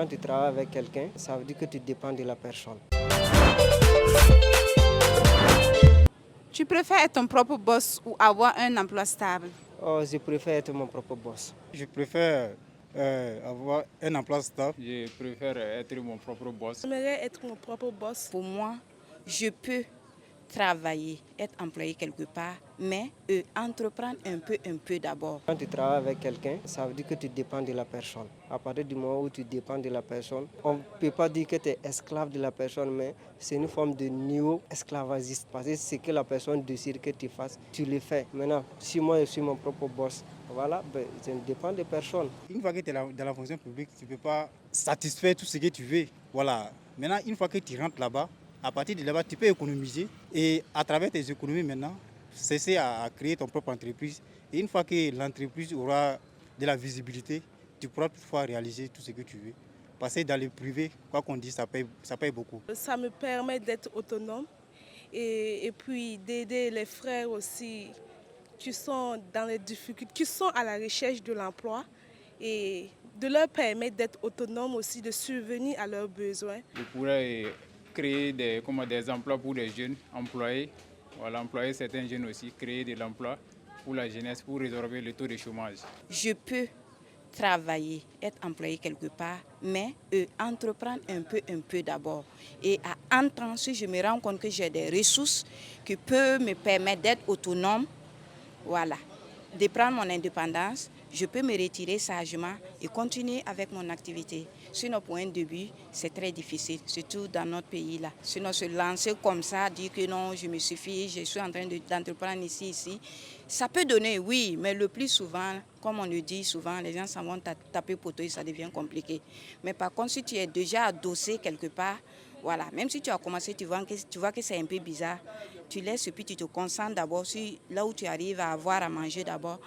Quand tu travailles avec quelqu'un, ça veut dire que tu dépends de la personne. Tu préfères être ton propre boss ou avoir un emploi stable? Oh, je préfère être mon propre boss. Je préfère avoir un emploi stable. Je préfère être mon propre boss. J'aimerais être mon propre boss. Pour moi, je peux travailler, être employé quelque part, mais entreprendre un peu d'abord. Quand tu travailles avec quelqu'un, ça veut dire que tu dépends de la personne. À partir du moment où tu dépends de la personne, on ne peut pas dire que tu es esclave de la personne, mais c'est une forme de néo-esclavagiste. Parce que ce que la personne décide que tu fasses, tu le fais. Maintenant, si moi je suis mon propre boss, voilà, je ne dépends de personne. Une fois que tu es dans la fonction publique, tu ne peux pas satisfaire tout ce que tu veux. Voilà. Maintenant, une fois que tu rentres là-bas, à partir de là-bas, tu peux économiser et à travers tes économies maintenant, cesser à créer ton propre entreprise. Et une fois que l'entreprise aura de la visibilité, tu pourras toutefois réaliser tout ce que tu veux. Passer dans le privé, quoi qu'on dise, ça paye beaucoup. Ça me permet d'être autonome et puis d'aider les frères aussi qui sont dans les difficultés, qui sont à la recherche de l'emploi et de leur permettre d'être autonomes aussi, de subvenir à leurs besoins. Je pourrais créer des emplois pour les jeunes employés. Voilà, employer certains jeunes aussi, créer de l'emploi pour la jeunesse, pour résorber le taux de chômage. Je peux travailler, être employé quelque part, mais entreprendre un peu d'abord. Et à un temps, si je me rends compte que j'ai des ressources qui peuvent me permettre d'être autonome, voilà, de prendre mon indépendance, je peux me retirer sagement et continuer avec mon activité. Sinon, pour un début, c'est très difficile, surtout dans notre pays là. Sinon, se lancer comme ça, dire que non, je me suffis, je suis en train d'entreprendre ici. Ça peut donner, oui, mais le plus souvent, comme on le dit souvent, les gens s'en vont taper poteau et ça devient compliqué. Mais par contre, si tu es déjà adossé quelque part, voilà, même si tu as commencé, tu vois que c'est un peu bizarre, tu laisses et puis tu te concentres d'abord sur là où tu arrives à avoir à manger d'abord.